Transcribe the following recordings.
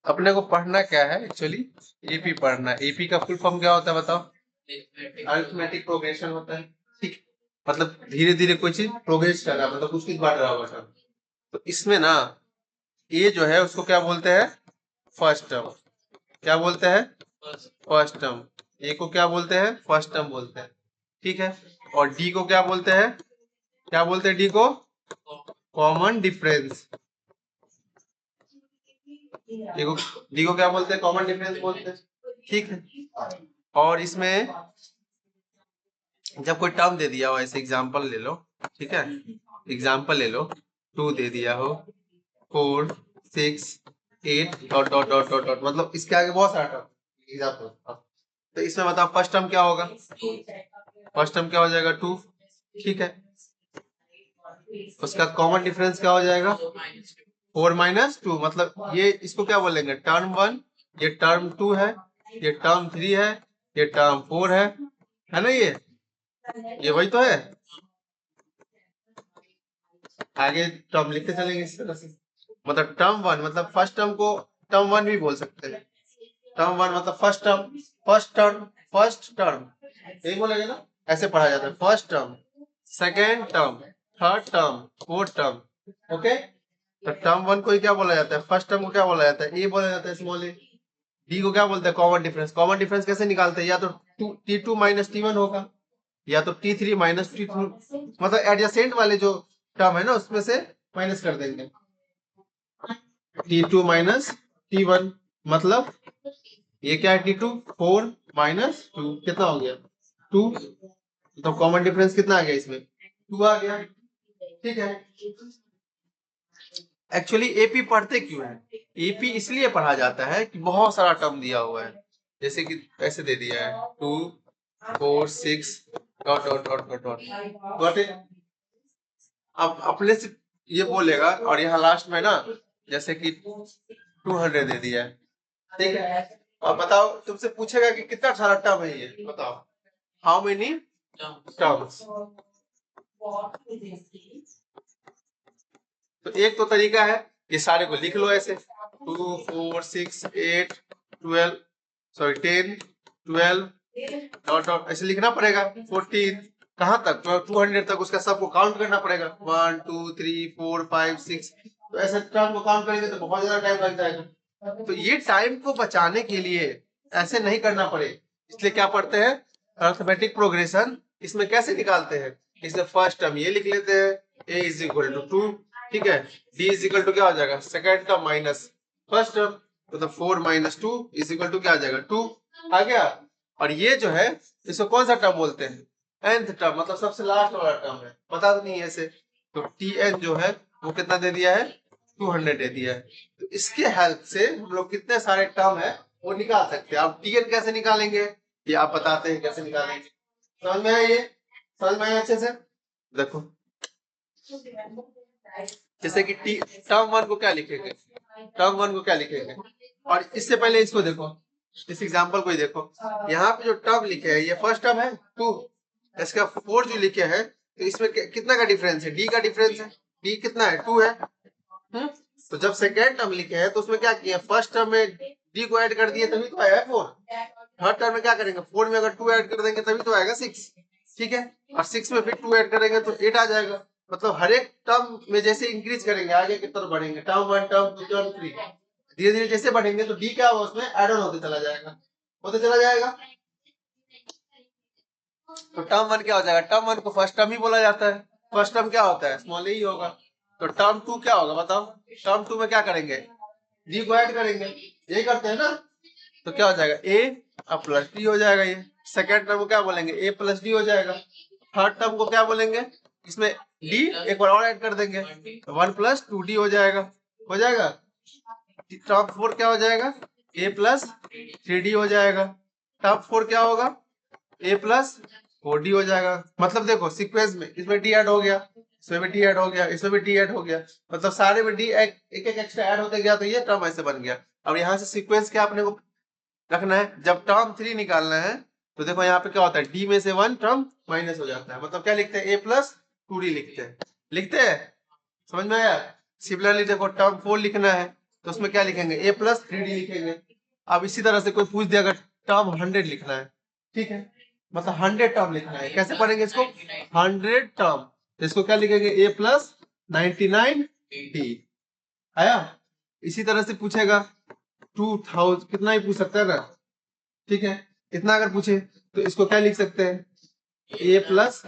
अपने को पढ़ना क्या है एक्चुअली? एपी पढ़ना है। एपी का फुल फॉर्म क्या होता है बताओ? अरिथमेटिक प्रोग्रेशन होता है। ठीक, मतलब धीरे धीरे कोई चीज प्रोग्रेस कर रहा है, मतलब कुछ चीज बढ़ रहा होगा। तो इसमें ना ये जो है उसको क्या बोलते हैं? First term. क्या बोलते हैं? First term. ए को क्या बोलते हैं? फर्स्ट टर्म बोलते हैं। ठीक है। और डी को क्या बोलते हैं? क्या बोलते हैं डी को? Common difference. डी को क्या बोलते हैं? कॉमन डिफरेंस बोलते हैं। ठीक है। और इसमें जब कोई टर्म दे दिया हो, ऐसे एग्जांपल ले लो, ठीक है, एग्जांपल ले लो, 2 दे दिया हो, 4 6 8 dot dot dot dot dot, मतलब इसके आगे बहुत सारा टर्म एग्जांपल। तो इसमें बताओ फर्स्ट टर्म क्या होगा? फर्स्ट टर्म क्या हो जाएगा? 2। ठीक है। उसका कॉमन डिफरेंस क्या हो जाएगा? 4 माइनस 2। मतलब ये इसको क्या बोलेंगे? टर्म 1, ये टर्म 2 है, ये टर्म 3 है, ये टर्म 4 है ना? ये वही तो है। आगे टर्म लिखते चलेंगे इस तरह से। मतलब टर्म 1 मतलब फर्स्ट टर्म को टर्म 1 भी बोल सकते हैं। टर्म 1 मतलब first term, first term, first term, यही बोलेंगे ना? ऐसे पढ़ा जाता है। First term, second term, third term, fourth term. Okay. तो टर्म 1 को ही क्या बोला जाता है? फर्स्ट टर्म को क्या बोला जाता है? ए बोला जाता है, स्मॉल ए। डी को क्या बोलते हैं? Common difference. कॉमन डिफरेंस कैसे निकालते हैं? या तो T2 माइनस T1 होगा, या तो T3 माइनस T2, मतलब एडजेसेंट वाले जो टर्म है ना उसमें से माइनस कर देंगे। T2 माइनस T1 मतलब ये क्या है? T2 4 माइनस 2 कितना हो गया? 2। तो कॉमन डिफरेंस कितना आ गया इसमें? 2 आ गया। ठीक है। एक्चुअली एपी पढ़ते क्यों है? एपी इसलिए पढ़ा जाता है कि बहुत सारा टर्म दिया हुआ है, जैसे कि ऐसे दे दिया है 2 4 6 dot dot dot dot dot. Got it? अब अपने से ये बोलेगा और यहाँ लास्ट में ना जैसे कि 200 दे दिया है। ठीक है। अब बताओ, तुमसे पूछेगा कि कितना सारा टर्म है ये, बताओ हाउ मेनी टर्म्स। तो एक तो तरीका है ये सारे को लिख लो ऐसे, 2 4 6 8 12, सॉरी 10 12 डॉट डॉट ऐसे लिखना पड़ेगा। 14 कहाँ तक? 200 तक उसका सबको काउंट करना पड़ेगा। 1 2 3 4 5 6। तो ऐसे टर्म को काउंट करेंगे तो बहुत ज्यादा टाइम लग जाएगा। तो ये टाइम को बचाने के लिए ऐसे नहीं करना पड़े, इसलिए क्या पढ़ते हैं? Arithmetic progression. इसमें कैसे निकालते हैं? इसमें फर्स्ट टर्म ये लिख लेते हैं, a इज इक्वल टू 2। ठीक है। d इज इक्वल टू क्या हो जाएगा? Second term minus first term, मतलब 4 माइनस 2 इज इक्वल टू क्या आ जाएगा? 2 आ गया। और ये जो है इसको कौन सा टर्म बोलते हैं? nth टर्म, मतलब सबसे लास्ट वाला टर्म है। पता तो नहीं है ऐसे। तो tn जो है वो कितना दे दिया है? 200 दे दिया है। तो इसके हेल्प से हम लोग कितने सारे टर्म है वो निकाल सकते हैं। अब tn कैसे निकालेंगे ये आप बताते हैं कैसे निकालेंगे। समझ में आया ये? समझ में आया अच्छे से? देखो, जैसे कि टर्म 1 को क्या लिखेंगे? टर्म 1 को क्या लिखेंगे? और इससे पहले इसको देखो, इस एग्जांपल को ही देखो। यहाँ पे जो टर्म लिखे हैं ये फर्स्ट टर्म है 2, इसका 4 जो लिखे हैं तो इसमें कितना का डिफरेंस है? डी का डिफरेंस है। डी कितना है? 2 है। तो जब सेकेंड टर्म लिखे हैं तो उसमें क्या किया? फर्स्ट टर्म में डी को ऐड कर दिए तभी तो आया 4। थर्ड टर्म में क्या करेंगे? 4 में अगर 2 ऐड कर देंगे तभी तो आएगा 6। ठीक है। और 6 में फिर 2 ऐड करेंगे तो 8 आ जाएगा। मतलब हर एक टर्म में जैसे इंक्रीज करेंगे आगे की तरफ बढ़ेंगे, टर्म 1 टर्म 2 टर्म 3, धीरे धीरे जैसे बढ़ेंगे तो डी क्या होगा? उसमें ऐड ऑन होते चला जाएगा, होते चला जाएगा। तो टर्म 1 क्या हो जाएगा? टर्म 1 को फर्स्ट टर्म ही बोला जाता है। फर्स्ट टर्म क्या होता है? स्मॉल ए ही होगा। तो टर्म 2 क्या होगा बताओ? टर्म 2 में क्या करेंगे? डी को ऐड करेंगे, यही करते हैं ना। तो क्या हो जाएगा? ए अब प्लस डी हो जाएगा। ये सेकेंड टर्म को क्या बोलेंगे? ए प्लस डी हो जाएगा। थर्ड टर्म को क्या बोलेंगे? इसमें डी एक बार और ऐड कर देंगे, 1 प्लस 2d हो जाएगा। हो जाएगा। टर्म 4 क्या हो जाएगा? ए प्लस 3d हो जाएगा। टर्म 4 क्या होगा? ए प्लस 4d हो जाएगा। मतलब देखो सीक्वेंस में इसमें डी ऐड हो गया, इसमें भी डी ऐड हो गया, इसमें भी डी ऐड हो गया, मतलब सारे में डी एक एक एक्स्ट्रा ऐड होते गया। तो ये टर्म ऐसे बन गया। अब यहाँ से सीक्वेंस क्या अपने को रखना है? जब टर्म 3 निकालना है तो देखो यहाँ पे क्या होता है? डी में से 1 टर्म माइनस हो जाता है, मतलब क्या लिखते हैं? ए प्लस 2d लिखते हैं। लिखते हैं, समझ में आया। सिमिलरली देखो टर्म 4 लिखना है तो उसमें क्या लिखेंगे, a प्लस 3d लिखेंगे। अब इसी तरह से कोई पूछ दिया अगर टर्म 100 लिखना है, ठीक है, मतलब 100 टर्म लिखना है, कैसे पढ़ेंगे इसको, 100 टर्म, तो इसको क्या लिखेंगे, a प्लस 99d। आया। इसी तरह से पूछेगा 2000, कितना ही पूछ सकता है ना, ठीक है, इतना अगर पूछे तो इसको क्या लिख सकते हैं, a प्लस,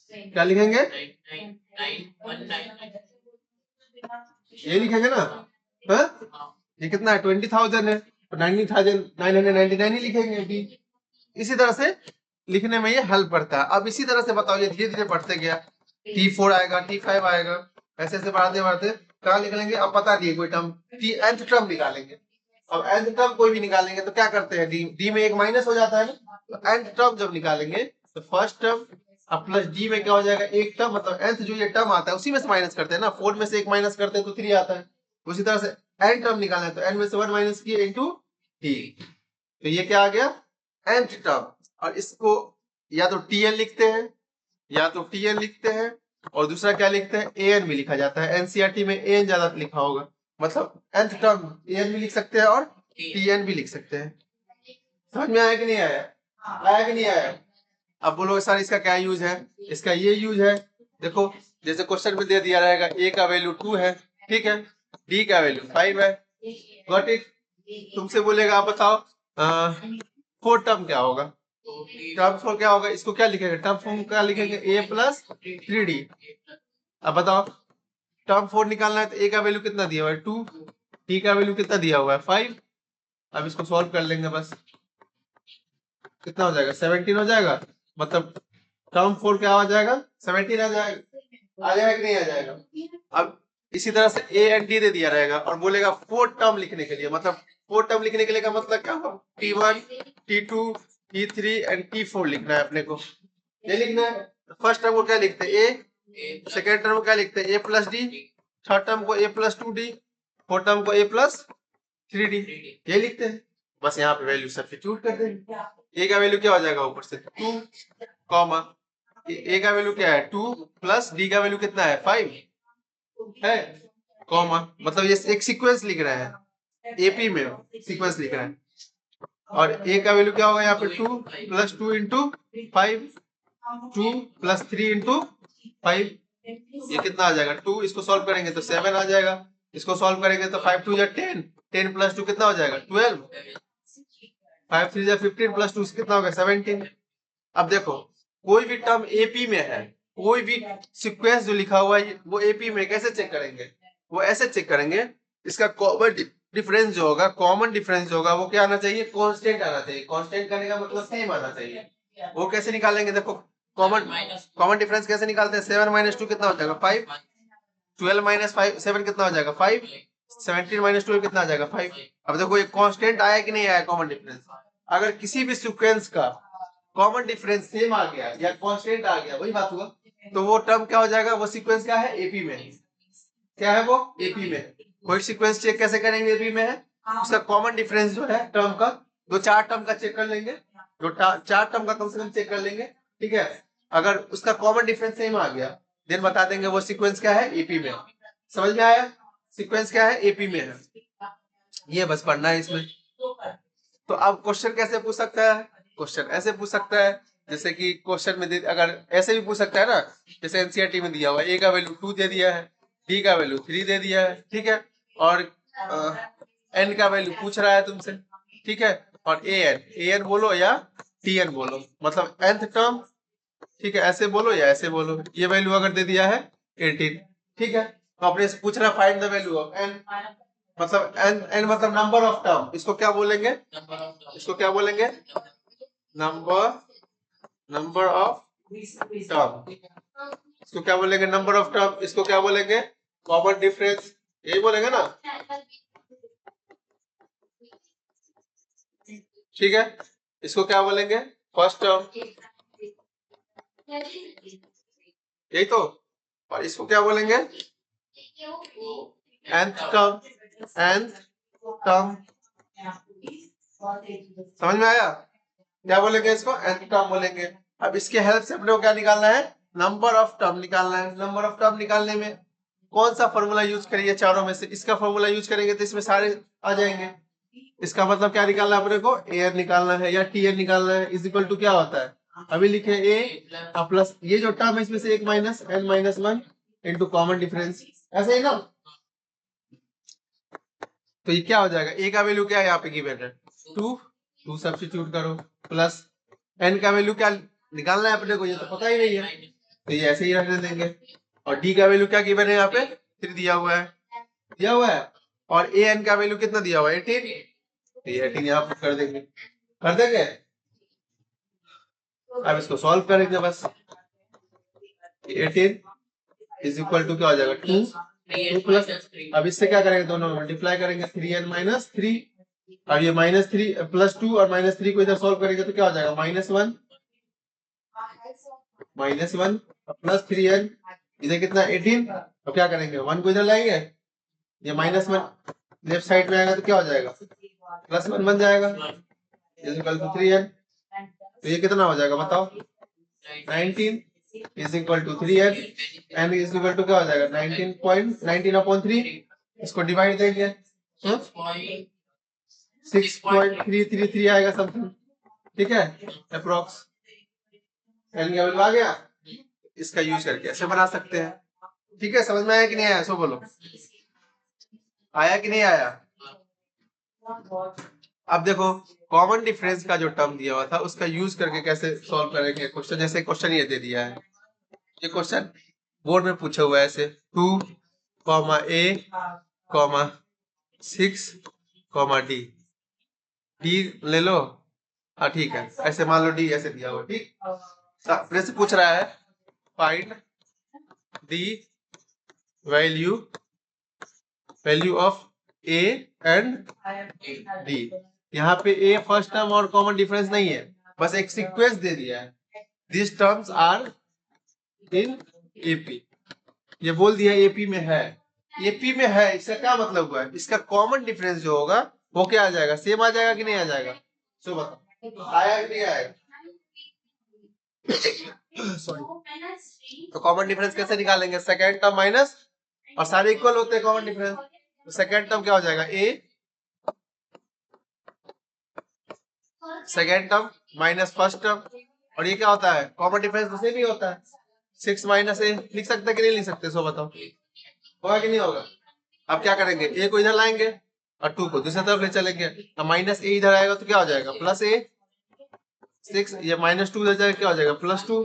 क्या लिखेंगे, ये लिखेंगे ना, हाँ? ये कितना है, 20,000 है तो 90,999 ही लिखेंगे भी। इसी तरह से लिखने में ये हेल्प करता है। अब इसी तरह से बताओ, ये धीरे धीरे बढ़ते गया, T4 आएगा, T5 आएगा, ऐसे ऐसे बढ़ते बढ़ते कहाँ निकलेंगे, अब बता दिए कोई टर्म, nth टर्म निकालेंगे। अब nth टर्म कोई भी निकालेंगे तो क्या करते हैं, डी में एक माइनस हो जाता है ना, तो nth टर्म जब निकालेंगे तो फर्स्ट टर्म अब प्लस डी में क्या हो जाएगा, एक टर्म, मतलब nth जो ये टर्म आता है उसी में से माइनस करते हैं ना, 4 में से एक माइनस करते हैं तो 3 आता है। उसी तरह से n टर्म निकालना है तो n में से 1 माइनस किए इनटू टी, तो ये क्या आ गया, nth टर्म। और इसको या तो tn लिखते हैं, या तो tn लिखते हैं, और दूसरा क्या लिखते हैं, an भी लिखा जाता है, एनसीईआरटी में an ज्यादा लिखा होगा, मतलब nth टर्म an भी लिख सकते हैं और tn भी लिख सकते हैं। समझ में आया कि नहीं आया, आया कि नहीं आया। अब बोलोगे सर इसका क्या यूज है, इसका ये यूज है, देखो जैसे क्वेश्चन में दे दिया रहेगा, a का वैल्यू 2 है, ठीक है, d का वैल्यू 5 है, गॉट इट। तुमसे बोलेगा आप बताओ फोर टर्म क्या होगा, टर्म फोर क्या होगा, इसको क्या लिखेंगे, टर्म फोर क्या लिखेंगे, a प्लस 3d। अब बताओ टर्म 4 निकालना है तो a का वैल्यू कितना दिया हुआ है 2, d का वैल्यू कितना दिया हुआ है 5। अब इसको सॉल्व कर लेंगे बस, कितना हो जाएगा 17 हो जाएगा, मतलब टर्म 4 क्या हो जाएगा 17 आ जाएगा, आ जाएगा कि नहीं आ जाएगा। अब इसी तरह से a एंड d दे दिया रहेगा और बोलेगा 4 टर्म लिखने के लिए, मतलब 4 टर्म लिखने के लिए का मतलब क्या होगा, t1 t2 t3 and t4 लिखना है अपने को, ये लिखना है। फर्स्ट टर्म को क्या लिखते हैं a, सेकेंड टर्म को क्या लिखते हैं a plus D, third term को a plus 2d, fourth term को a प्लस 3d, ये लिखते हैं। बस यहाँ पे वैल्यू सब्स्टिट्यूट कर देंगे, a का वैल्यू क्या हो जाएगा ऊपर से 2, कॉमा a का वैल्यू क्या है 2 प्लस d का वैल्यू कितना है 5 है, कॉमा, मतलब ये एक सीक्वेंस लिख रहे हैं, एपी में सीक्वेंस लिख रहे हैं, और a का वैल्यू क्या होगा यहाँ पे 2 प्लस 2 इंटू 5, 2 प्लस 3 इंटू 5, ये कितना आ जाएगा 2, इसको सॉल्व करेंगे तो 7 आ जाएगा, इसको सॉल्व करेंगे तो 5 2 या 10, 10 प्लस 2 कितना हो जाएगा 12, 5 3 या 15 प्लस 2 कितना होगा 17। अब देखो कोई भी टर्म एपी में है, कोई भी सीक्वेंस जो लिखा हुआ है वो एपी में, कैसे चेक करेंगे, वो ऐसे चेक करेंगे, इसका कॉमन डिफरेंस जो होगा, कॉमन डिफरेंस जो होगा वो क्या आना चाहिए, कांस्टेंट आना चाहिए, कांस्टेंट करने का मतलब सेम आना चाहिए। वो कैसे निकालेंगे, देखो कॉमन कॉमन डिफरेंस कैसे निकालते हैं, 7 माइनस 2 कितना हो जाएगा 5, 12 माइनस 5 7 कितना हो जाएगा 5, 17 माइनस 12 कितना आ जाएगा 5। अब देखो ये कांस्टेंट आया कि नहीं आया कॉमन डिफरेंस, अगर किसी भी सीक्वेंस का कॉमन डिफरेंस सेम आ गया या कांस्टेंट आ गया, वही बात हुआ, तो वो टर्म क्या हो जाएगा, वो सीक्वेंस क्या है एपी में, क्या है वो एपी में। कोई सीक्वेंस चेक कैसे करेंगे एपी में है, उसका कॉमन डिफरेंस जो है टर्म का, दो चार टर्म का चेक कर लेंगे, दो चार टर्म का कम से कम चेक कर लेंगे, ठीक है, अगर उसका कॉमन डिफरेंस सेम आ गया देन बता देंगे वो सीक्वेंस क्या है एपी में। समझ में आया, सीक्वेंस क्या है एपी में है, ये बस पढ़ना है इसमें। तो अब क्वेश्चन कैसे पूछ सकता है, क्वेश्चन ऐसे पूछ सकता है, जैसे कि क्वेश्चन में अगर ऐसे भी पूछ सकता है ना, जैसे एनसीईआरटी में दिया हुआ है, a का वैल्यू 2 दे दिया है, d का वैल्यू 3 दे दिया है, ठीक है, और n का वैल्यू पूछ रहा है तुमसे, ठीक है, और an बोलो या tn बोलो, मतलब nth टर्म, ठीक है, ऐसे बोलो या ऐसे बोलो, ये वैल्यू अगर दे दिया है 18, ठीक है, तो अपने से पूछ रहा है find the value of n, मतलब n मतलब नंबर ऑफ टर्म, इसको क्या बोलेंगे, इसको क्या बोलेंगे, नंबर नंबर ऑफ टर्म, इसको क्या बोलेंगे नंबर ऑफ टर्म, इसको क्या बोलेंगे कॉमन डिफरेंस, यही बोलेंगे ना, ठीक है, इसको क्या बोलेंगे फर्स्ट टर्म, यही तो, और इसको क्या बोलेंगे nth टर्म, nth टर्म, समझ में आया, क्या बोलेंगे इसको nth टर्म बोलेंगे। अब इसके हेल्प से अपने को क्या निकालना है, नंबर ऑफ टर्म निकालना है। नंबर ऑफ टर्म निकालने में कौन सा फॉर्मूला यूज करिए? चारों में से इसका फॉर्मूला यूज करेंगे तो इसमें सारे आ जाएंगे। इसका मतलब क्या निकालना है अपने को? ए एन निकालना है या टी एन निकालना है। इज इक्वल टू क्या होता है? अभी लिखे ए प्लस ये जो टर्म है इसमें से एक minus N minus one into common difference, ऐसे ही ना। तो ये क्या हो जाएगा? ए का वैल्यू क्या है यहाँ पे गिवन है? 2 सब्स्टिट्यूट करो प्लस एन का वैल्यू क्या निकालना है अपने को? ये तो पता ही नहीं है, तो ये ऐसे ही रहने देंगे। और डी का वैल्यू क्या गिवन है यहाँ पे? 3 दिया हुआ है। और ए एन का वैल्यू कितना दिया हुआ है? 18। तो ये 18 यहाँ पे कर देंगे। अब इसको सॉल्व करेंगे बस। 18 इज इक्वल टू क्या हो जाएगा? 2 प्लस, अब इससे क्या करेंगे? दोनों मल्टीप्लाई करेंगे, 3n माइनस 3। अब ये माइनस 3 प्लस 2 और माइनस 3 को इधर सॉल्व करेंगे तो क्या हो जाएगा? -1 प्लस 3n, इधर कितना? 18। अब क्या करेंगे? 1 को इधर लाएंगे, ये -1 लेफ्ट साइड में आएगा तो क्या हो जाएगा? +1 बन जाएगा इज इक्वल टू 3n। तो ये कितना हो जाएगा बताओ? 19 is equal to 3n। n is equal to क्या हो जाएगा? 19.19/3। इसको डिवाइड देंगे 6.333 आएगा समथिंग, ठीक है, अप्रोक्स। एन का वैल्यू आ गया। इसका यूज करके ऐसे बना सकते हैं, ठीक है। समझ में आया कि नहीं आया? सो बोलो, आया कि नहीं आया? अब देखो कॉमन डिफरेंस का जो टर्म दिया हुआ था उसका यूज करके कैसे सॉल्व करेंगे क्वेश्चन। जैसे क्वेश्चन ये दे दिया है, ये क्वेश्चन बोर्ड में पूछा हुआ है ऐसे 2, A, 6, D। डी ले लो, हाँ ठीक है, ऐसे मान लो डी ऐसे दिया हुआ, ठीक। फिर से पूछ रहा है find the value of A and D. यहाँ पे ए फर्स्ट टर्म और कॉमन डिफरेंस नहीं है, बस एक सीक्वेंस दे दिया है। This terms are in AP, ये बोल दिया एपी में है। एपी में है, इसका क्या मतलब हुआ है? इसका कॉमन डिफरेंस जो होगा वो क्या आ जाएगा? सेम आ जाएगा कि नहीं आ जाएगा? सो बताओ, आया कि नहीं आएगा? सॉरी, तो कॉमन डिफरेंस कैसे निकालेंगे? सेकेंड टर्म माइनस, और सारे इक्वल होते हैं कॉमन डिफरेंस, तो सेकेंड टर्म क्या हो जाएगा? A second term minus first term, और ये क्या होता है? कॉमन डिफरेंस तो सेम ही होता है। 6 माइनस ए लिख सकते हैं कि नहीं लिख सकते? सो बताओ, होगा कि नहीं होगा? अब क्या करेंगे? ए को इधर लाएंगे और 2 को दूसरी तरफ ले चलेंगे। अब माइनस ए इधर आएगा तो क्या हो जाएगा? प्लस ए। 6 ये -2 इधर जाएगा, क्या हो जाएगा? +2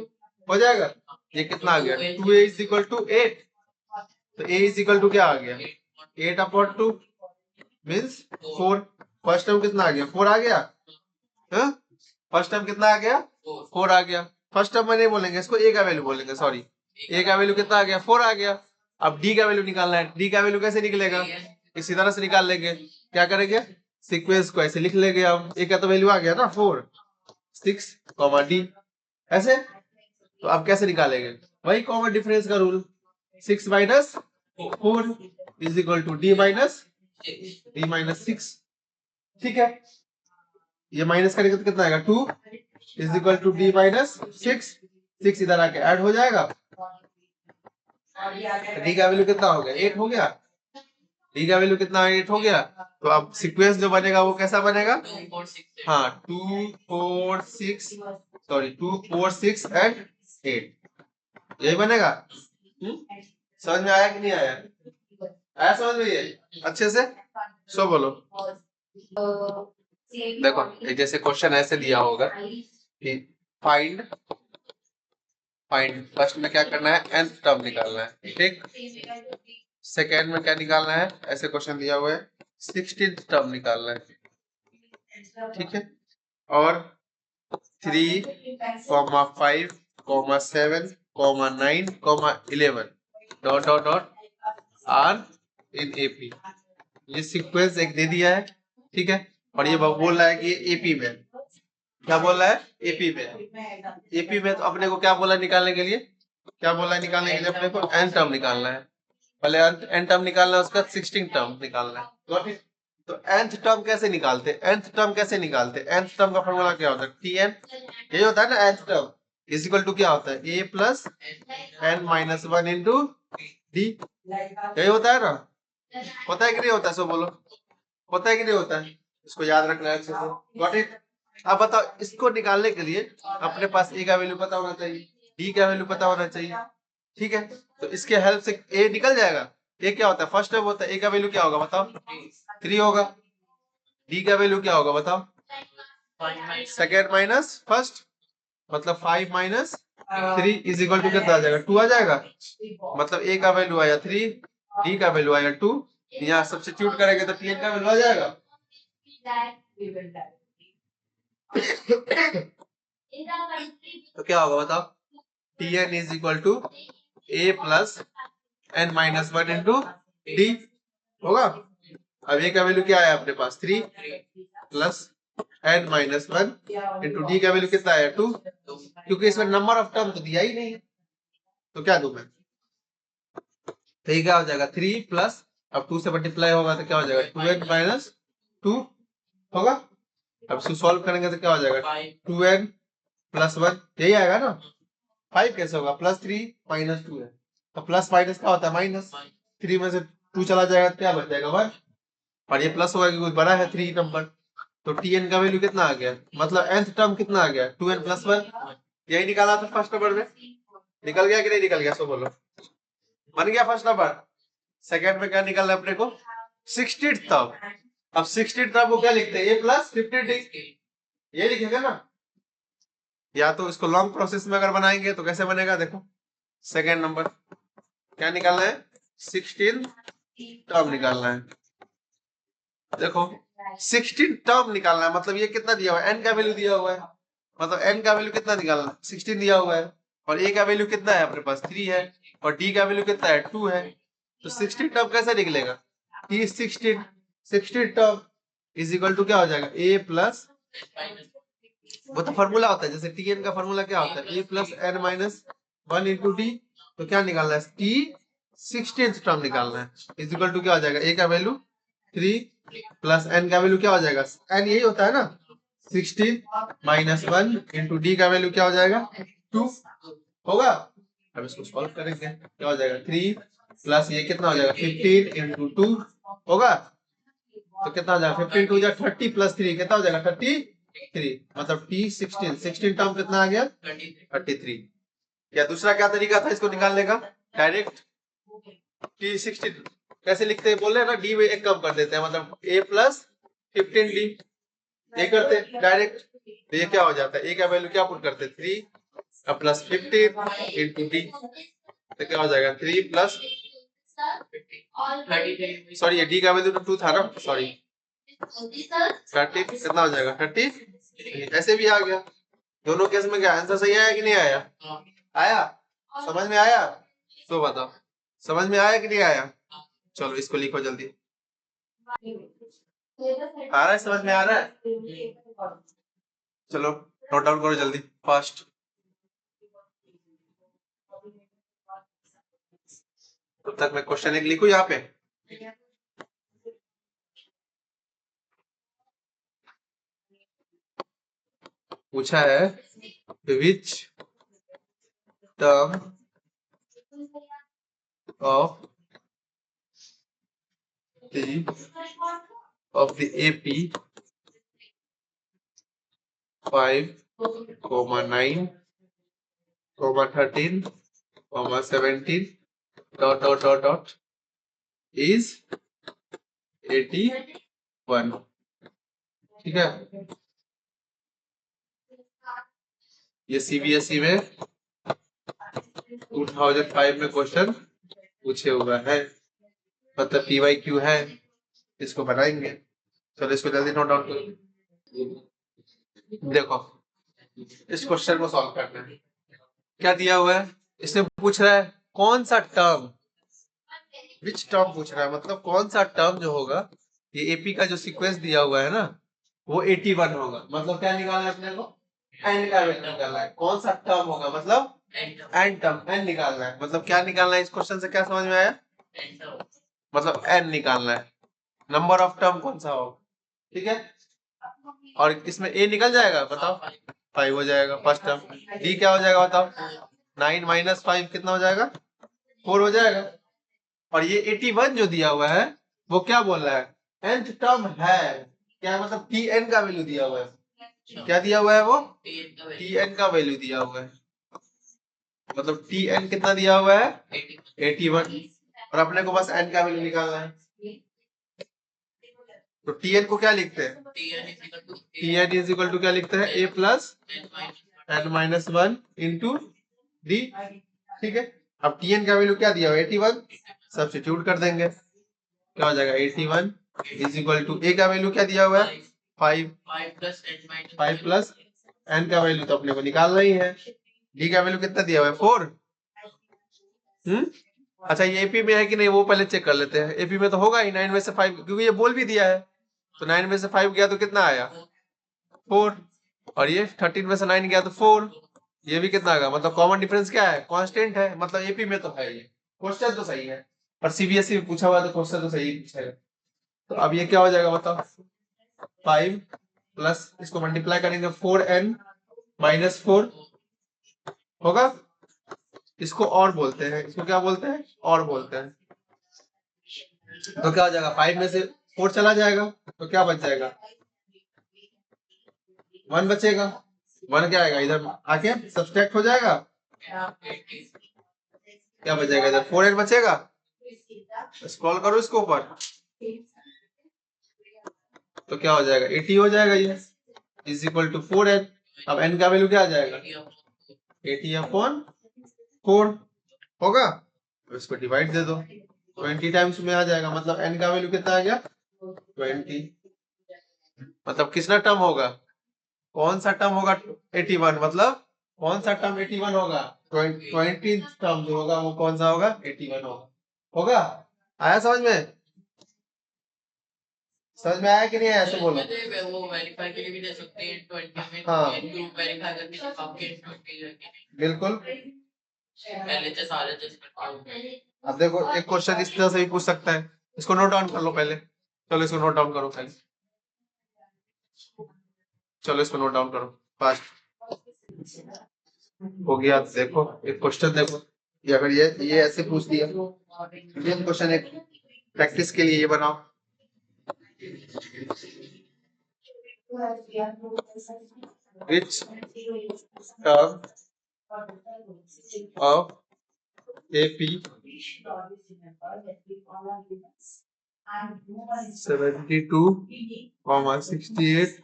हो जाएगा। ये कितना आ गया? 2a is equal to 8। तो a इज इक्वल टू क्या आ गया? 8/2 मीन्स 4। फर्स्ट टर्म कितना आ गया? 4 आ गया। फर्स्ट टर्म कितना आ गया? 4 आ गया। फर्स्ट टर्म में नहीं बोलेंगे इसको, ए का वैल्यू बोलेंगे, सॉरी। ए का वैल्यू कितना आ गया? 4 आ गया। अब डी का वैल्यू निकालना है। डी का वैल्यू कैसे निकलेगा? इसी तरह से निकाल लेंगे। क्या करेंगे? सीक्वेंस को ऐसे लिख लेंगे। अब ए का तो वैल्यू आ गया ना 4, 6, D ऐसे। तो अब कैसे निकालेंगे? वही कॉमन डिफरेंस का rule, 6 minus 4 is equal to D minus 6, ठीक है। ये माइनस करेंगे तो कितना आएगा? 2 is equal to D minus 6 इधर आके ऐड हो जाएगा। D का वैल्यू कितना हो गया? 8 हो गया। D का वैल्यू कितना? 8 हो गया। तो अब सीक्वेंस जो बनेगा वो कैसा बनेगा? हाँ 2, 4, 6 एंड 8, यही बनेगा। समझ में आया कि नहीं आया? आया समझ में ये अच्छे से? सो बोलो। देखो जैसे क्वेश्चन ऐसे दिया होगा कि फाइंड फर्स्ट में क्या करना है? nth टर्म निकालना है, ठीक। सेकेंड में क्या निकालना है? ऐसे क्वेश्चन दिया हुआ है 16th टर्म निकालना है, ठीक है। और 3, 5, 7, 9, 11 dot dot dot are in AP. ये सीक्वेंस एक दे दिया है, ठीक है। और ये बोल रहा है कि एपी में, क्या बोल रहा है? एपी में। एपी में तो अपने को क्या बोला निकालने के लिए? क्या बोला है निकालने के लिए? अपने को एन टर्म निकालना है। पहले एन टर्म निकालना है, उसका 16 टर्म निकालना है। तो nth टर्म कैसे निकालते? nth टर्म कैसे निकालते? nth टर्म का फॉर्मूला क्या होता है? Tn, यही होता है ना nth term. Is equal to क्या होता है, a plus N minus one into D, यही होता है ना, होता है कि नहीं होता है, सो बोलो, होता है कि नहीं होता है, इसको याद रखना है अच्छे से, गॉट इट। अब बताओ, इसको निकालने के लिए अपने पास ए का वैल्यू पता होना चाहिए, डी का वैल्यू पता होना चाहिए, ठीक है, तो इसके हेल्प से ए निकल जाएगा। ए क्या होता है, फर्स्ट टर्म होता है, ए का वैल्यू क्या होगा बताओ, 3 होगा, डी का वैल्यू क्या होगा बताओ, सेकेंड माइनस फर्स्ट, मतलब 5 माइनस 3 इज इक्वल टू कितना आ जाएगा, 2 आ जाएगा, मतलब ए का वैल्यू आया 3, डी का वैल्यू आया 2, यहाँ सब्स्टिट्यूट करेंगे तो टीएन का वैल्यू आ जाएगा। तो क्या होगा बताओ, T N is equal to A plus N minus one into D होगा। अब ए का वैल्यू क्या है अपने पास, 3 plus N minus one into D का वैल्यू कितना है, 2, क्योंकि इसमें नंबर ऑफ टर्म तो दिया ही नहीं है, तो क्या दूं मैं, तो ये क्या हो जाएगा 3 प्लस, अब 2 से मल्टीप्लाई होगा तो क्या हो जाएगा 2n माइनस 2 होगा। अब इसको सॉल्व करेंगे तो क्या हो जाएगा 2n प्लस 1, यही आएगा ना, 5 कैसे होगा, प्लस 3 माइनस 2 है, तो प्लस माइनस क्या होता है माइनस, 3 में से 2 चला जाएगा तो क्या बच जाएगा 1, और ये प्लस होगा क्योंकि बड़ा है 3 नंबर, तो tn का वैल्यू कितना आ गया, मतलब nth टर्म कितना आ गया 2n प्लस 1, यही निकाला था फर्स्ट नंबर में, निकल गया कि नहीं निकल गया, सो बोलो, बन गया फर्स्ट नंबर। सेकंड में क्या निकलना है अपने को, 16th टर्म, अब 16th टर्म को क्या लिखते हैं, a प्लस 15d, ये लिखेंगे ना, या तो इसको लॉन्ग प्रोसेस में अगर बनाएंगे तो कैसे बनेगा, देखो सेकंड नंबर क्या निकालना है, 16 टर्म निकालना है, देखो 16 टर्म निकालना है, मतलब ये कितना दिया हुआ है, n का वैल्यू दिया हुआ है, मतलब n का वैल्यू कितना निकालना है, 16 दिया हुआ है, और a का वैल्यू कितना है अपने पास 3 है, और d का वैल्यू कितना है 2 है, तो 16 टर्म कैसे निकलेगा, t 16 term is equal to क्या हो जाएगा, a प्लस, वो तो फॉर्मूला होता है, जैसे tn का फॉर्मूला क्या होता है, a plus N minus one into D, तो क्या निकालना है, t 16th टर्म निकालना है, इज इक्वल टू क्या हो जाएगा, a का वैल्यू 3 प्लस n का वैल्यू क्या हो जाएगा, n यही होता है ना, 16 माइनस 1 इंटू डी का वैल्यू क्या हो जाएगा 2 होगा। अब इसको सॉल्व करेंगे क्या हो जाएगा, 3 प्लस ये कितना हो जाएगा 15 इंटू 2 होगा, तो कितना हो जाएगा 15 टू जा 30 प्लस 3 कितना हो जाएगा 33, मतलब t 16 टर्म कितना आ गया 33। या दूसरा क्या तरीका था इसको निकालने का, डायरेक्ट t 16 कैसे लिखते हैं बोल रहे हैं ना, डी में एक कम कर देते हैं, मतलब a प्लस 15d, ये करते डायरेक्ट, तो ये क्या हो जाता है, a का वैल्यू क्या पुट करते 3 अब प्लस 15 इंटू डी, तो क्या हो जाएगा 3 प्लस, सॉरी ये डी का वैल्यू तो 2 था ना, सॉरी 30 कितना हो जाएगा 30, ऐसे भी आ गया, दोनों केस में क्या आंसर सही आया कि नहीं आया, आया, समझ में आया, तो बताओ समझ में आया कि नहीं आया, चलो इसको लिखो जल्दी, आ रहा है समझ में आ रहा है, चलो नोट डाउन करो जल्दी फास्ट, तब तक मैं क्वेश्चन एक लिखूं यहाँ पे, पूछा है which term of the AP 5, 9, 13, 17 dot is 81, ठीक है, ये CBSE में 2005 में क्वेश्चन पूछे हुआ है, मतलब PYQ है, इसको बनाएंगे, चलो इसको जल्दी नोट डाउन करो, देखो इस क्वेश्चन को सॉल्व करना है, क्या दिया हुआ है, इसमें पूछ रहा है कौन सा टर्म, विच टर्म पूछ रहा है, मतलब कौन सा टर्म जो होगा, ये एपी का जो सीक्वेंस दिया हुआ है ना वो 81 होगा, मतलब क्या निकालना है अपने को, एन का वैल्यू निकालना है, कौन सा टर्म होगा मतलब एन टर्म, एन निकालना है, मतलब क्या निकालना है, इस क्वेश्चन से क्या समझ में आया, मतलब एन निकालना है, नंबर ऑफ टर्म कौन सा होगा, ठीक है, और इसमें ए निकल जाएगा बताओ, 5 हो जाएगा फर्स्ट टर्म। डी क्या हो जाएगा बताओ? 9 माइनस 5 कितना हो जाएगा? 4 हो जाएगा। और ये 81 जो दिया हुआ है वो क्या बोल रहा है? nth टर्म है। क्या मतलब टी एन का वैल्यू दिया हुआ है। क्या दिया हुआ है वो? टी एन का वैल्यू दिया हुआ है। मतलब टी एन कितना दिया हुआ है? 81। और अपने को बस एन का वैल्यू निकालना है। तो टी एन को क्या लिखते हैं? T N is equal to क्या लिखते हैं? A plus N minus 1 into d. ठीक है। अब टी एन का वैल्यू क्या दिया हुआ है? 81। सब्स्टिट्यूट कर देंगे, क्या हो जाएगा? 81 इज इक्वल टू ए का वैल्यू क्या दिया हुआ है? 5 प्लस एन का वैल्यू तो अपने को निकालना ही है। डी का वैल्यू कितना दिया हुआ है? 4। अच्छा, ये एपी में है कि नहीं वो पहले चेक कर लेते हैं। एपी में तो होगा ही 9 में से 5, क्योंकि ये बोल भी दिया है। तो 9 में से 5 गया तो कितना आया? 4। और ये 13 में से 9 गया तो 4। ये भी कितना आएगा? मतलब कॉमन डिफरेंस क्या है? कांस्टेंट है। मतलब एपी में तो है, ये क्वेश्चन तो सही है। और सीबीएसई में पूछा हुआ है तो क्वेश्चन तो सही पूछेगा। तो अब ये क्या हो जाएगा बताओ? 5 प्लस इसको मल्टीप्लाई करेंगे 4n माइनस 4 होगा। इसको और बोलते हैं, इसको क्या बोलते हैं? और बोलते हैं। तो क्या हो जाएगा? 5 में से 4 चला जाएगा तो क्या बच जाएगा? 1 बचेगा। 1 क्या आएगा? इधर आके सब्सट्रैक्ट हो जाएगा। क्या बचेगा? इधर 4n बचेगा। स्क्रॉल करो इसको ऊपर, तो क्या हो जाएगा? 80 हो जाएगा। ये इज इक्वल टू 4n। अब n का वैल्यू क्या आ जाएगा? 80 अपॉन 4 होगा। तो इसको डिवाइड दे दो, 20 टाइम्स में आ जाएगा। मतलब n का वैल्यू कितना आ गया? 20। मतलब कितना टर्म होगा? कौन सा टर्म होगा? 81। मतलब कौन सा टर्म 81 होगा? 20 टर्म जो होगा वो कौन सा होगा? 81 होगा। होगा? आया समझ में? समझ में आया कि नहीं आया? ऐसे बोलो। वो वेरीफाई के लिए भी दे सकते हैं 20 में। हाँ, वेरीफाई करके आपके 20 बिल्कुल। पहले से सारे अब देखो, एक क्वेश्चन इस तरह से भी पूछ सकता है। इसको नोट डाउन कर लो पहले। चलो इसको नोट डाउन करो पहले। चलो इसको नोट डाउन करो फास्ट। हो गया। देखो एक क्वेश्चन देखो, ये अगर ये ऐसे पूछ दिया, इंडियन क्वेश्चन एक प्रैक्टिस के लिए ये बनाओ। Which term of AP 72, 68,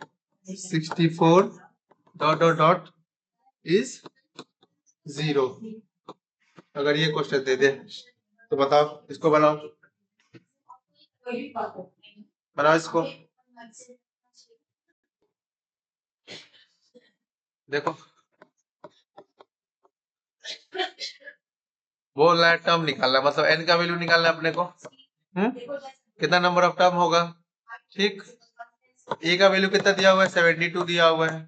64 dot is 0? अगर ये क्वेश्चन दे दे तो बताओ, इसको बनाओ। बनाओ इसको। देखो बोल रहा है टर्म निकालना, मतलब एन का वैल्यू निकालना है अपने को। कितना नंबर ऑफ टर्म होगा? ठीक। ए का वैल्यू कितना दिया हुआ है? 72 दिया हुआ है।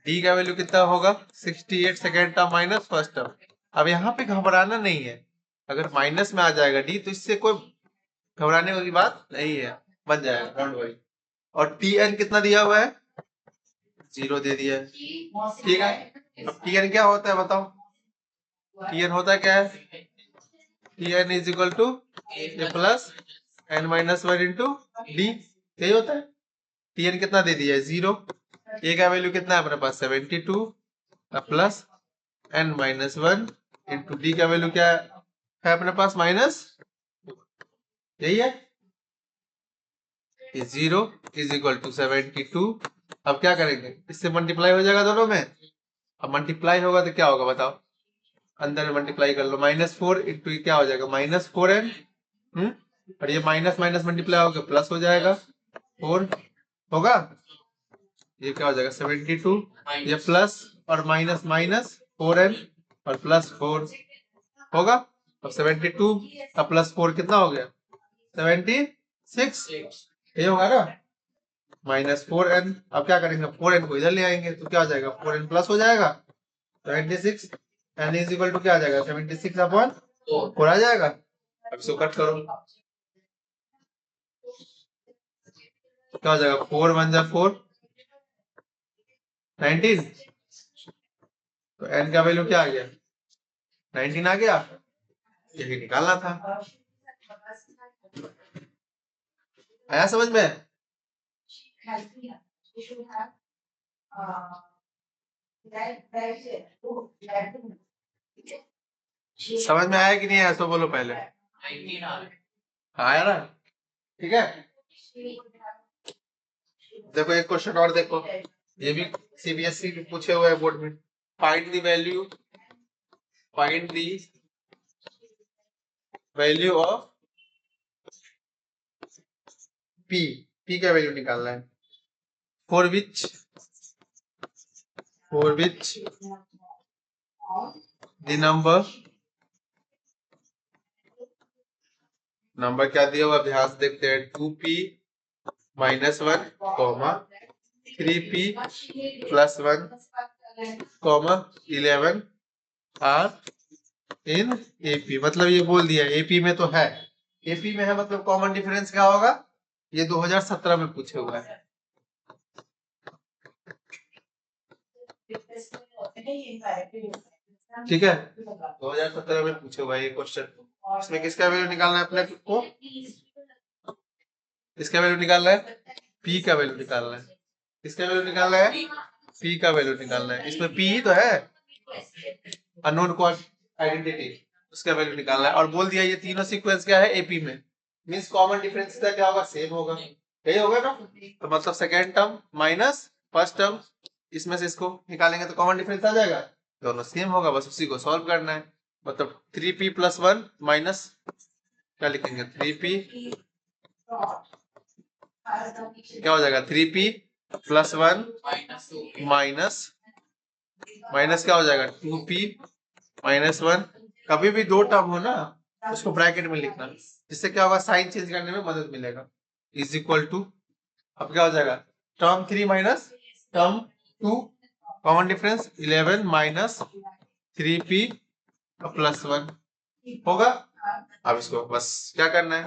डी का वैल्यू कितना होगा? 68 second term minus first term. अब यहाँ पे घबराना नहीं है। अगर माइनस में आ जाएगा डी तो इससे कोई घबराने वाली बात नहीं है, बन जाएगा, डोंट वरी। और टी एन कितना दिया हुआ है? 0 दे दिया है। ठीक है। अब टी एन क्या होता है बताओ? टी एन होता है क्या है? T N is equal to A plus N minus 1 into D. यही होता है। टी एन कितना दे दिया है? 0। ए का वैल्यू कितना है अपने पास? 72 plus N minus 1 into D का वैल्यू क्या है अपने पास? माइनस, यही है। 0 इज इक्वल टू 72। अब क्या करेंगे? इससे मल्टीप्लाई हो जाएगा दोनों में। अब मल्टीप्लाई होगा तो क्या होगा बताओ? अंदर में मल्टीप्लाई कर लो। -4 इंटू क्या हो जाएगा? -4n। और ये माइनस माइनस मल्टीप्लाई होगा प्लस हो जाएगा 4 होगा। ये क्या हो जाएगा? 72। ये प्लस और माइनस माइनस 4n और प्लस 4 होगा। अब 72 अब प्लस 4 कितना हो गया? 76। ये होगा ना? -4n। अब क्या करेंगे? 4n को इधर ले आएंगे तो क्या हो जाएगा? 4n प्लस हो जाएगा 76। n इज इक्वल टू क्या आ जाएगा? 76 अपॉन 4 आ जाएगा। अब इसको कट करो, क्या हो जाएगा? 4 1 जा 4, 19 तो n का वैल्यू क्या आ गया, 19 आ गया, यही निकालना था। आया समझ में? समझ में आया कि नहीं आया, तो बोलो पहले। आया ना? ठीक है। देखो एक क्वेश्चन और देखो, ये भी सीबीएसई के पूछे हुए हैं बोर्ड में। Find the value of P का वैल्यू निकालना है। फॉर विच द नंबर क्या दिया हुआ ध्यान से देखते हैं, 2p minus 1 comma 3p plus 1 comma 11 are in AP. मतलब ये बोल दिया एपी में तो है, एपी में है मतलब कॉमन डिफरेंस क्या होगा, ये 2017 में पूछे हुआ है। ठीक है, 2017 में पूछे हुआ है ये क्वेश्चन। इसमें किसका वैल्यू निकालना है अपने को, इसका वैल्यू निकालना है, पी का वैल्यू निकालना है। किसका वैल्यू निकालना है, पी का वैल्यू निकालना है। इसमें पी ही तो है, अननोन आइडेंटिटी, उसका वैल्यू निकालना है। और बोल दिया ये तीनों सीक्वेंस क्या है एपी में, मींस कॉमन डिफरेंस का क्या होगा, सेम होगा, यही होगा ना। तो मतलब second term minus first term, इसमें से इसको निकालेंगे तो कॉमन डिफरेंस आ जाएगा, दोनों सेम होगा, बस उसी को सॉल्व करना है। मतलब 3p प्लस 1 माइनस क्या लिखेंगे, 3p क्या हो जाएगा, 3p प्लस 1 माइनस क्या हो जाएगा, 2p माइनस 1। कभी भी दो टर्म हो ना उसको ब्रैकेट में लिखना, जिससे क्या होगा, साइन चेंज करने में मदद मिलेगा। इज इक्वल टू, अब क्या हो जाएगा, term 3 minus term 2, common difference 11 minus 3p plus 1 होगा। अब इसको बस क्या करना है,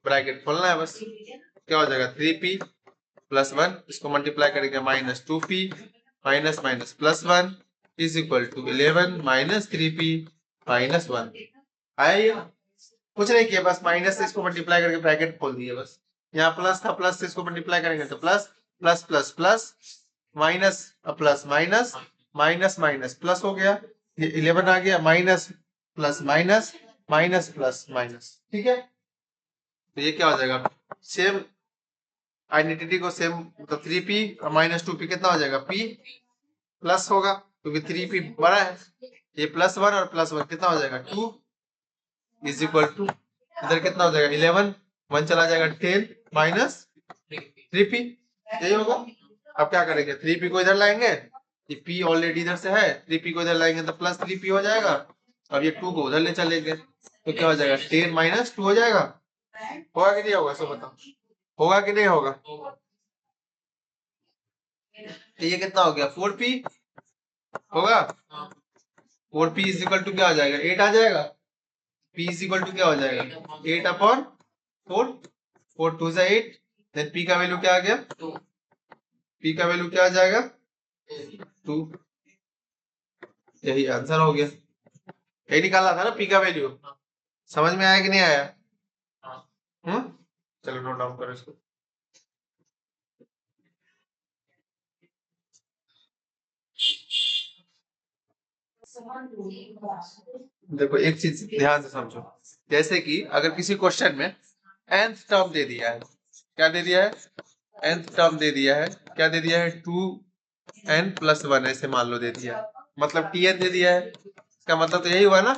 ब्रैकेट खोलना है बस, क्या हो जाएगा 3p प्लस 1, इसको मल्टीप्लाई करेंगे minus 2p minus minus plus 1 is equal to 11 minus 3p minus 1। आया, कुछ नहीं किया, बस माइनस से इसको मल्टीप्लाई करके ब्रैकेट खोल दिए बस। यहाँ प्लस था, प्लस से इसको मल्टीप्लाई करेंगे तो plus plus plus plus minus plus minus minus minus plus हो गया, ये 11 आ गया, minus plus minus minus plus minus. ठीक है, तो ये क्या हो जाएगा, सेम आइडेंटिटी को सेम, मतलब 3p और माइनस 2p कितना हो जाएगा, p प्लस होगा क्योंकि 3p बड़ा है, ये प्लस 1 और प्लस 1 कितना हो जाएगा 2 इज इक्वल टू, इधर कितना हो जाएगा 11, 1 चला जाएगा 10 माइनस 3p, यही होगा। अब क्या करेंगे, 3p को इधर लाएंगे, ये p ऑलरेडी इधर से है, 3p को इधर लाएंगे तो प्लस 3p हो जाएगा। अब ये 2 को उधर ले चलेंगे तो क्या हो जाएगा 10 माइनस 2 हो जाएगा। होगा कि नहीं होगा, सो बताओ, होगा कि नहीं होगा। तो ये कितना हो गया 4p होगा, 4p इज इक्वल टू क्या हो जाएगा 8 आ जाएगा, p इज इक्वल टू क्या हो जाएगा 8 अपॉन 4, 4 2 से 8, देन p का वैल्यू क्या आ गया, p का वैल्यू क्या आ जाएगा 2, यही आंसर हो गया, यही निकाला था ना p का वैल्यू। समझ में आया कि नहीं आया, चलो नोट डाउन करो इसको। देखो एक चीज ध्यान से समझो, जैसे कि अगर किसी क्वेश्चन में nth टर्म दे दिया है, क्या दे दिया है, nth टर्म दे दिया है, क्या दे दिया है 2n प्लस 1 ऐसे मान लो दे दिया है, मतलब tn दे दिया है, इसका मतलब तो यही हुआ ना।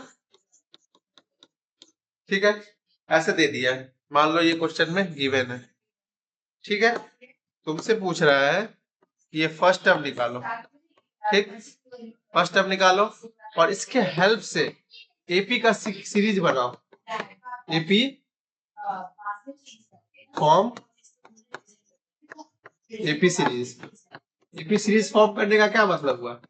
ठीक है, ऐसे दे दिया है, मान लो ये क्वेश्चन में गिवन है। ठीक है, तुमसे पूछ रहा है कि ये फर्स्ट टर्म निकालो, ठीक, फर्स्ट टर्म निकालो और इसके हेल्प से एपी का सीरीज बनाओ, AP form, AP series form करने का क्या मतलब हुआ,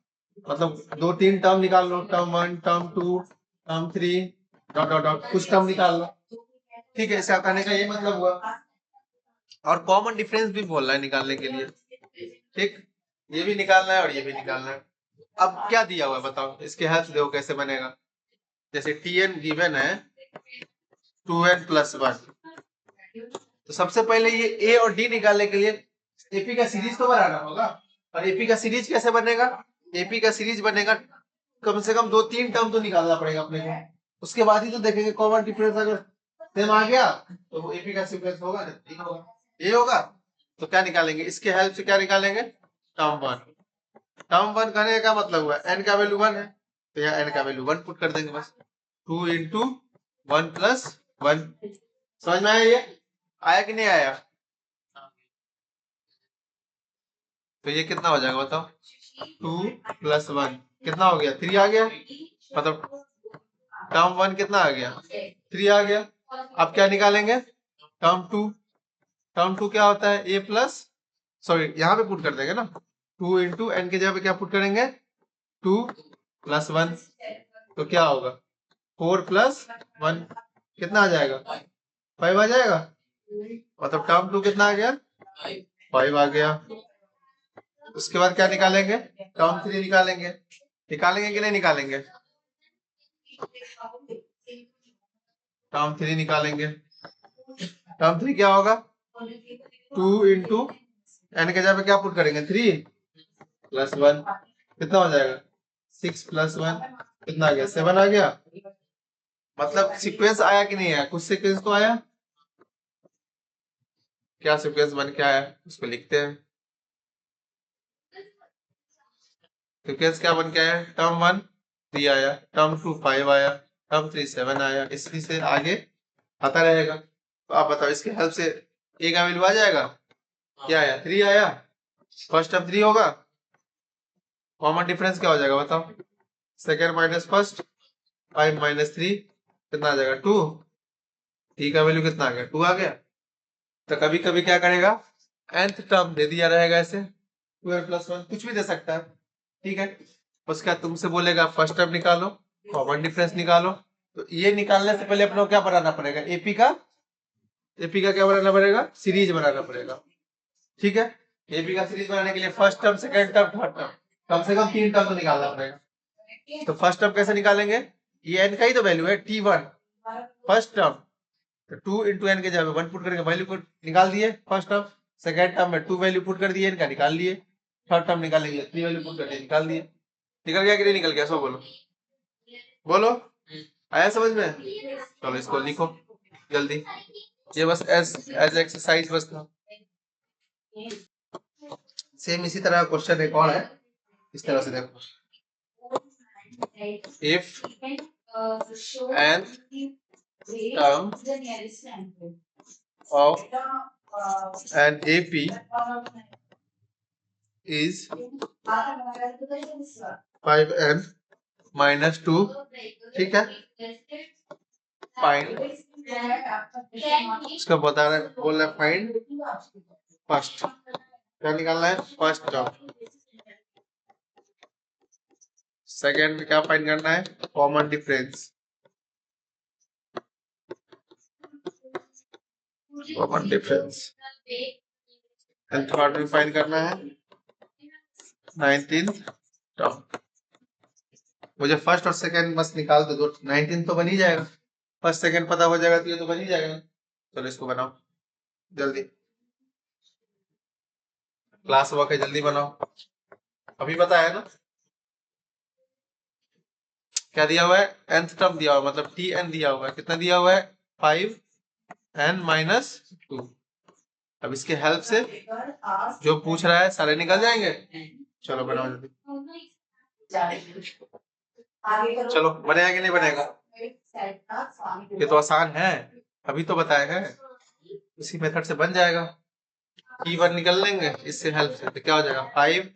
मतलब 2 3 टर्म निकाल लो, term 1 term 2 term 3 dot dot डॉट कुछ टर्म निकाल लो। ठीक है, इसका करने का ये मतलब हुआ, और कॉमन डिफरेंस भी बोलना है निकालने के लिए। ठीक, ये भी निकालना है और ये भी निकालना है, अब क्या दिया हुआ है बताओ, इसके हेल्प से देखो कैसे बनेगा। जैसे tn गिवन है 2n+1, तो सबसे पहले ये a और d निकालने के लिए एपी का सीरीज तो बनाना होगा। और एपी का सीरीज कैसे बनेगा? एपी का सीरीज बनेगा, कम से कम 2-3 टर्म तो निकालना पड़ेगा अपने को, उसके बाद ही तो देखेंगे कॉमन डिफरेंस। अगर सेम आ गया तो वो एपी का सीक्वेंस होगा, नहीं होगा ये होगा। तो क्या निकालेंगे, इसके हेल्प से क्या निकालेंगे, टर्म वन। टर्म वन करने का मतलब हुआ एन का वैल्यू 1 है, तो यहाँ एन का वैल्यू 1 पुट कर देंगे बस। 2 × 1+1। समझ में आया? ये आया कि नहीं आया? तो ये कितना हो जाएगा बताओ, 2+1 कितना हो गया, 3 आ गया। मतलब टर्म 1 कितना आ गया, 3 आ गया। अब क्या निकालेंगे, टर्म 2। टर्म 2 क्या होता है, a प्लस, सॉरी यहाँ पे पुट कर देंगे ना, 2 × n के जगह पे क्या पुट करेंगे, 2+1। तो क्या होगा, 4+1 कितना आ जाएगा, 5 आ जाएगा। मतलब टर्म 2 कितना आ गया, 5 आ गया। उसके बाद क्या निकालेंगे, टर्म 3 निकालेंगे। निकालेंगे कि नहीं निकालेंगे, टर्म 3 निकालेंगे। टर्म 3 क्या होगा, 2 × n के जगह पे क्या पुट करेंगे, 3+1 कितना हो जाएगा, 6+1 कितना आ गया, 7 आ गया। मतलब सीक्वेंस आया कि नहीं आया, कुछ सीक्वेंस तो आया। क्या सीक्वेंस बन के आया उसको लिखते हैं। सीक्वेंस क्या बन के आया, टर्म 1 3 आया, टर्म 2 5 आया, टर्म 3 7 आया, इसी से आगे आता रहेगा। तो आप बताओ इसके हेल्प से ए का वैल्यू आ जाएगा, क्या आया, 3 आया। फर्स्ट टर्म 3 होगा, कॉमन डिफरेंस क्या हो जाएगा बताओ, सेकेंड माइनस फर्स्ट, 5 - 3 कितना आ जाएगा, 2। टी का वैल्यू कितना आ गया, 2 आ गया। तो कभी कभी क्या करेगा, nth टर्म दे दिया रहेगा ऐसे, 2n+1 कुछ भी दे सकता है, ठीक है। उसका तुमसे बोलेगा फर्स्ट टर्म निकालो, कॉमन डिफरेंस निकालो। तो ये निकालने से पहले अपने को क्या बनाना पड़ेगा, एपी का क्या बनाना पड़ेगा, सीरीज बनाना पड़ेगा, ठीक है। एपी का सीरीज बनाने के लिए first term, second term, third term, कम से कम 3 टर्म तो निकालना पड़ेगा। तो फर्स्ट टर्म कैसे निकालेंगे, ये एन का ही तो वैल्यू है, t1 फर्स्ट टर्म। तो 2 × n के जगह 1 पुट करके वैल्यू को निकाल दिए फर्स्ट टर्म। सेकंड टर्म में 2 वैल्यू पुट कर दिए, इनका निकाल लिए। थर्ड टर्म निकालने के लिए 3 वैल्यू पुट कर दिए, निकाल दिए। निकल गया कि नहीं निकल गया, सो बोलो बोलो, आया समझ में। चलो इसको लिखो जल्दी, ये बस एज एक्सरसाइज बस था। सेम इसी तरह का क्वेश्चन एक और है, इस तरह से देखो, if N term of an AP is 5n - 2, ठीक है। फाइंड, इसका बता रहे बोल रहे फाइंड फर्स्ट, क्या निकालना है, फर्स्ट टर्म। सेकेंड क्या फाइंड करना है, common difference, common difference. And third में फाइंड करना है 19th टर्म। मुझे फर्स्ट और सेकंड बस निकाल दो, 19 तो बन ही जाएगा, फर्स्ट सेकंड पता हो जाएगा तो ये तो बन ही जाएगा। चलो इसको बनाओ जल्दी, क्लास वर्क है जल्दी बनाओ, अभी बताया ना। क्या दिया हुआ है, nth टर्म दिया हुआ है, मतलब tn दिया हुआ है, कितना दिया हुआ है, 5n - 2। अब इसके हेल्प से जो पूछ रहा है सारे निकल जाएंगे। चलो बनाओ जल्दी, चलो बनेगा कि नहीं बनेगा, ये तो आसान है, अभी तो बताया है, इसी मेथड से बन जाएगा। t1 निकल लेंगे इससे हेल्प से, तो क्या हो जाएगा, 5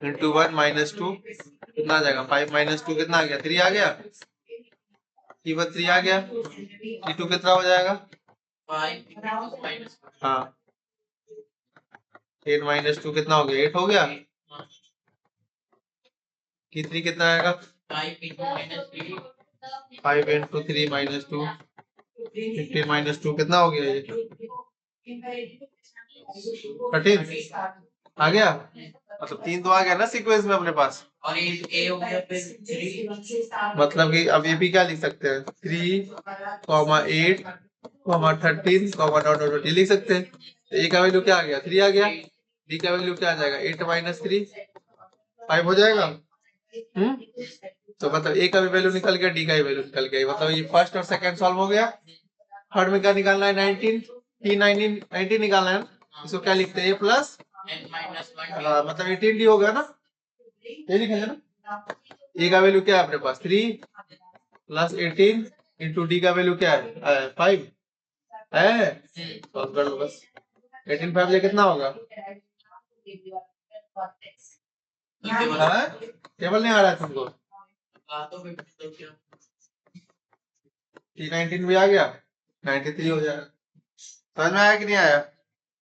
× 1 - 2 कितना आ जाएगा, 5 - 2 कितना आ गया, 3 आ गया। t1 3 आ गया, t2 कितना हो जाएगा, हाँ 8 - 2 कितना हो गया, 8 हो गया। t3 कितना आएगा, 5 × 3 - 2 15 - 2 कितना हो गया, ये 13 आ गया। मतलब 3 तो आ गया ना सीक्वेंस में अपने पास। और ये हो गया फिर 3। मतलब कि अब ये भी क्या लिख सकते हैं 3, 8, 13, डॉट डॉट ये लिख सकते हैं। तो ए का वैल्यू क्या आ गया 3 आ गया। डी का वैल्यू क्या आ जाएगा 8 माइनस 3 5 हो जाएगा। तो मतलब ए का भी वैल्यू निकल गया डी का भी वैल्यू निकल गया। मतलब ये फर्स्ट और सेकंड सॉल्व हो गया। थर्ड में क्या निकालना है 19 19 निकालना है। इसको क्या लिखते हैं ए प्लस मतलब 18 डी हो गया ना। ये लिखेंगे ना। ए का वैल्यू क्या है अपने पास 3 प्लस 18 इंटू डी का वैल्यू क्या है 5 है। सॉल्व कर लो बस। 18 5 से कितना होगा। टेबल नहीं आ रहा है तुमको। 19 भी आ गया 93 हो जाएगा। समझ में आया कि नहीं आया।